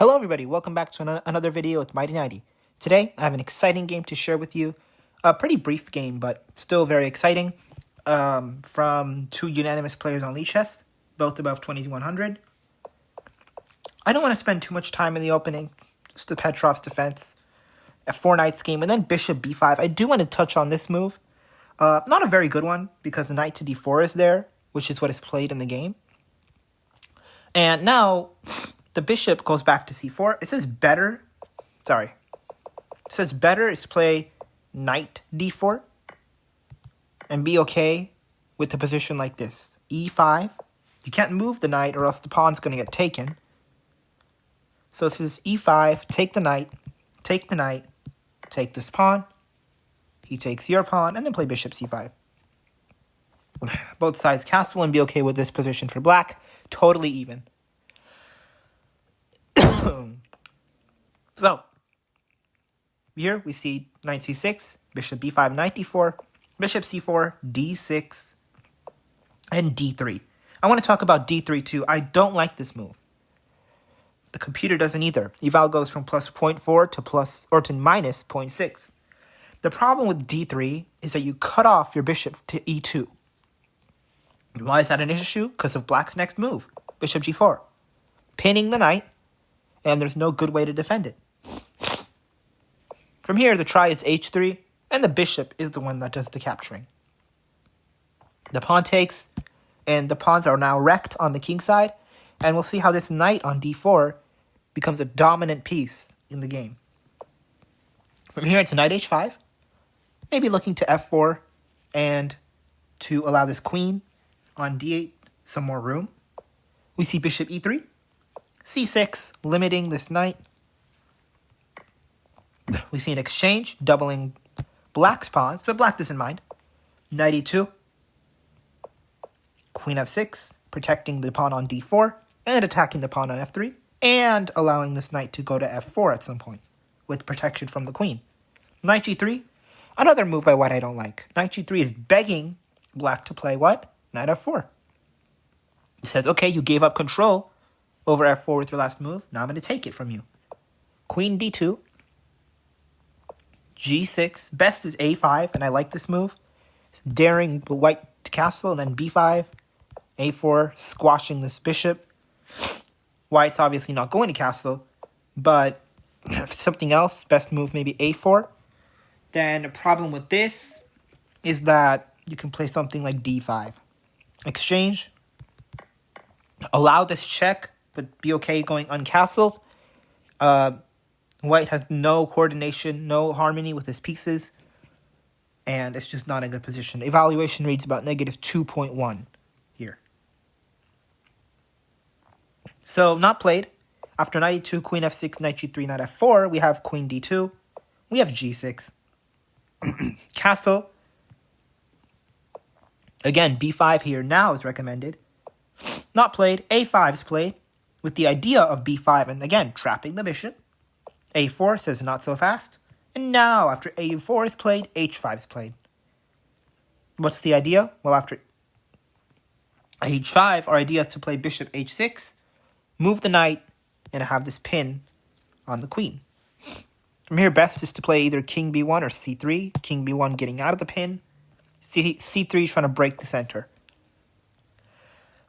Hello everybody, welcome back to another video with Mighty 90. Today, I have an exciting game to share with you. A pretty brief game, but still very exciting. From two unanimous players on Leash Chess, both above 2100. I don't want to spend too much time in the opening. Just the petroffs defense. A 4 knights game, and then bishop b5. I do want to touch on this move. Not a very good one, because the knight to d4 is there, which is what is played in the game. And now the bishop goes back to c4. It says better is play knight d4 and be okay with the position like this. e5. You can't move the knight or else the pawn's going to get taken. So it says e5, take the knight, take this pawn. He takes your pawn, and then play bishop c5. Both sides castle and be okay with this position for black. Totally even. So, here we see knight c6, bishop b5, knight d4, bishop c4, d6, and d3. I want to talk about d3 too. I don't like this move. The computer doesn't either. Eval goes from plus 0.4 to minus 0.6. The problem with d3 is that you cut off your bishop to e2. Why is that an issue? Because of black's next move, bishop g4. Pinning the knight, and there's no good way to defend it. From here, the try is h3, and the bishop is the one that does the capturing. The pawn takes, and the pawns are now wrecked on the king side, and we'll see how this knight on d4 becomes a dominant piece in the game. From here, it's knight h5, maybe looking to f4, and to allow this queen on d8 some more room. We see bishop e3, c6, limiting this knight. We see an exchange, doubling black's pawns, but black doesn't mind. Knight e2, queen f6, protecting the pawn on d4, and attacking the pawn on f3, and allowing this knight to go to f4 at some point, with protection from the queen. Knight g3, another move by white I don't like. Knight g3 is begging black to play what? Knight f4. It says, okay, you gave up control over f4 with your last move. Now I'm going to take it from you. Queen d2. g6. Best is a5, and I like this move. It's daring white to castle, and then b5. a4, squashing this bishop. White's obviously not going to castle, but something else, best move maybe a4. Then a problem with this is that you can play something like d5. Exchange. Allow this check, but be okay going uncastled. White has no coordination, no harmony with his pieces, and it's just not a good position. Evaluation reads about negative 2.1 here. So, not played. After knight e2, queen f6, knight g3, knight f4, we have queen d2. We have g6. Castle. Again, b5 here now is recommended. Not played. a5 is played with the idea of b5, and again, trapping the bishop. a4 says not so fast. And now, after a4 is played, h5 is played. What's the idea? Well, after h5, our idea is to play bishop h6, move the knight, and have this pin on the queen. From here, best is to play either king b1 or c3. King b1 getting out of the pin. c3 trying to break the center.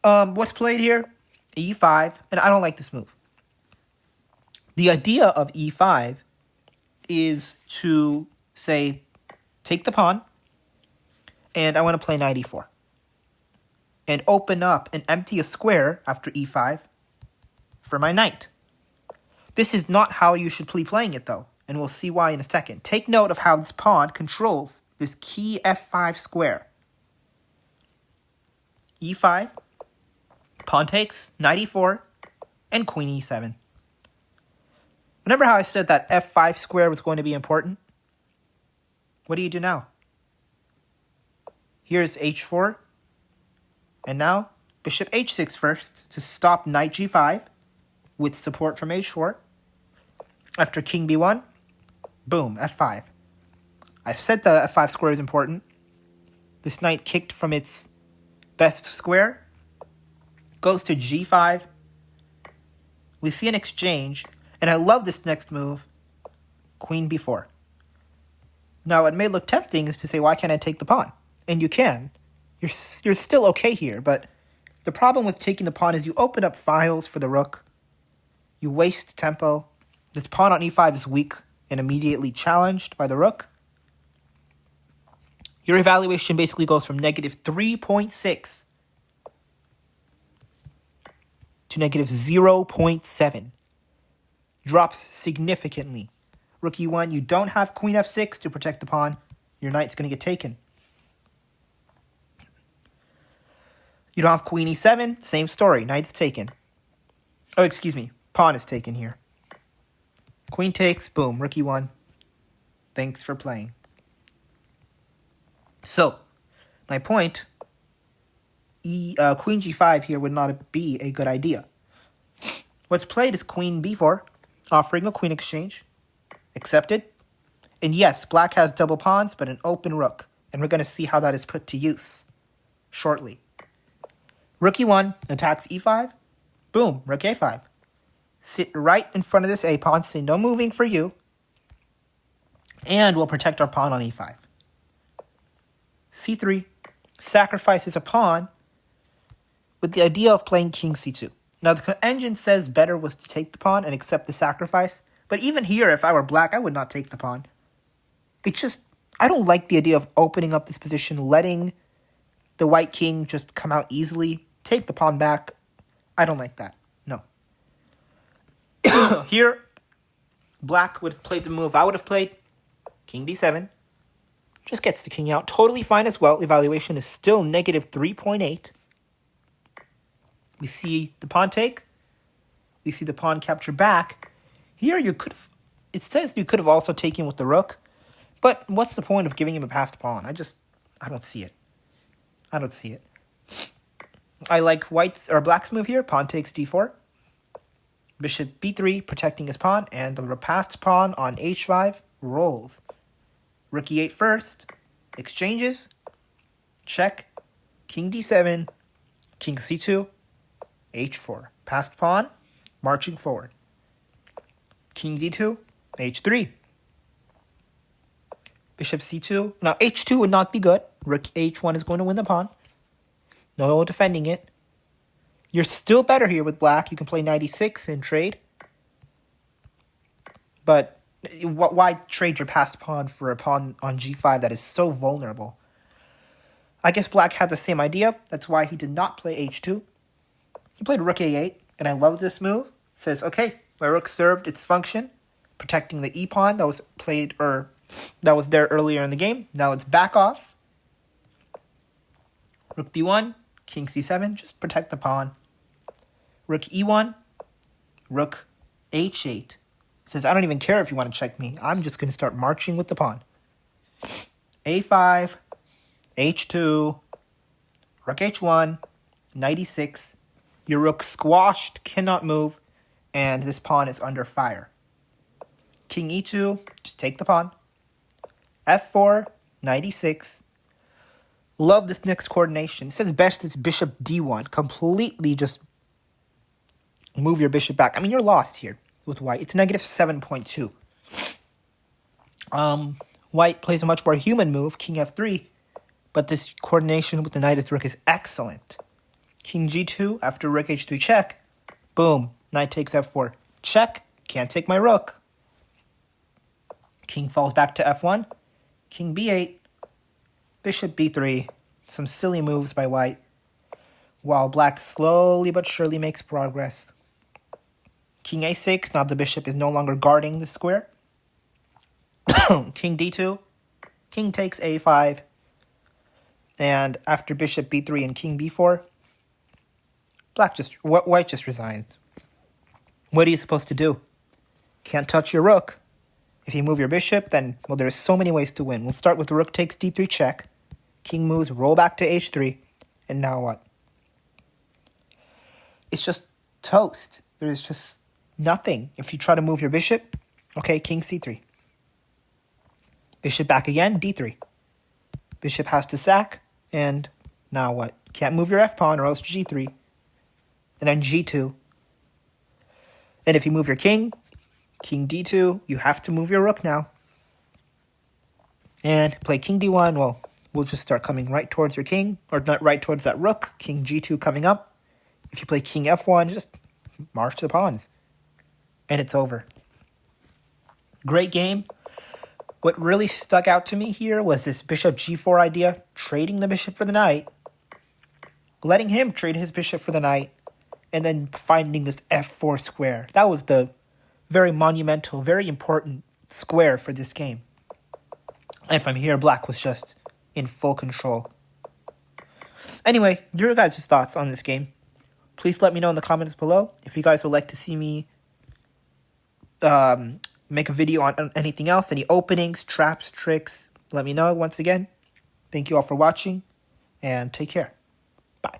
What's played here? e5, and I don't like this move. The idea of e5 is to, say, take the pawn, and I want to play knight e4. And open up and empty a square after e5 for my knight. This is not how you should be playing it, though, and we'll see why in a second. Take note of how this pawn controls this key f5 square. e5, pawn takes, knight e4, and queen e7. Remember how I said that f5 square was going to be important? What do you do now? Here's h4, and now bishop h6 first to stop knight g5 with support from h4. After king b1, boom, f5. I said the f5 square is important. This knight kicked from its best square, goes to g5. We see an exchange, And I love this next move, queen b4. Now, it may look tempting is to say, why can't I take the pawn? And you can. You're still okay here, but the problem with taking the pawn is you open up files for the rook. You waste tempo. This pawn on e5 is weak and immediately challenged by the rook. Your evaluation basically goes from negative 3.6 to negative 0.7. Drops significantly. Rook e1, you don't have queen f6 to protect the pawn. Your knight's going to get taken. You don't have queen e7, same story. Knight's taken. Oh, excuse me. Pawn is taken here. Queen takes, boom, rook e1. Thanks for playing. So, my point, queen g5 here would not be a good idea. What's played is queen b4, offering a queen exchange. Accepted. And yes, black has double pawns, but an open rook. And we're going to see how that is put to use shortly. Rook e1 attacks e5. Boom, rook a5. Sit right in front of this a pawn, say no moving for you. And we'll protect our pawn on e5. c3 sacrifices a pawn with the idea of playing king c2. Now, the engine says better was to take the pawn and accept the sacrifice. But even here, if I were black, I would not take the pawn. It's just, I don't like the idea of opening up this position, letting the white king just come out easily, take the pawn back. I don't like that. No. Here, black would play the move I would have played. King d7. Just gets the king out. Totally fine as well. Evaluation is still negative 3.8. We see the pawn take. We see the pawn capture back. Here you could have, it says you could have also taken with the rook. But what's the point of giving him a passed pawn? I don't see it. I don't see it. I like white's or black's move here. Pawn takes d4. Bishop b3, protecting his pawn. And the passed pawn on h5 rolls. Rook e8 first. Exchanges. Check. King d7. King c2. h4. Passed pawn. Marching forward. King d2. h3. Bishop c2. Now, h2 would not be good. Rook h1 is going to win the pawn. No defending it. You're still better here with black. You can play knight e6 and trade. But why trade your passed pawn for a pawn on g5 that is so vulnerable? I guess black had the same idea. That's why he did not play h2. He played rook a8, and I love this move. Says, okay, my rook served its function, protecting the e-pawn that was played, or that was there earlier in the game. Now it's back off. Rook b1, king c7, just protect the pawn. Rook e1, rook h8. Says, I don't even care if you want to check me. I'm just going to start marching with the pawn. a5, h2, rook h1, knight e6. Your rook squashed, cannot move, and this pawn is under fire. King e2, just take the pawn. f4, knight e6. Love this next coordination. It says best is bishop d1. Completely just move your bishop back. I mean, you're lost here with white. It's negative 7.2. White plays a much more human move, king f3, but this coordination with the knight as rook is excellent. King g2 after rook h3 check. Boom, knight takes f4. Check, can't take my rook. King falls back to f1. King b8. Bishop b3. Some silly moves by white, while black slowly but surely makes progress. King a6, now the bishop is no longer guarding the square. King d2. King takes a5. And after bishop b3 and king b4, white just resigns. What are you supposed to do? Can't touch your rook. If you move your bishop, then, well, there's so many ways to win. We'll start with the rook takes d3 check. King moves, roll back to h3. And now what? It's just toast. There's just nothing. If you try to move your bishop, okay, king c3. Bishop back again, d3. Bishop has to sack, and now what? Can't move your f-pawn or else g3. And then g2. And if you move your king, King d2, you have to move your rook now. And play king d1, well, we'll just start coming right towards your king, or not right towards that rook. King g2 coming up. If you play king f1, just march the pawns. And it's over. Great game. What really stuck out to me here was this bishop g4 idea, trading the bishop for the knight, letting him trade his bishop for the knight, and then finding this f4 square. That was the very monumental, very important square for this game. And from here, black was just in full control. Anyway, your guys' thoughts on this game. Please let me know in the comments below. If you guys would like to see me make a video on anything else, any openings, traps, tricks, let me know once again. Thank you all for watching, and take care.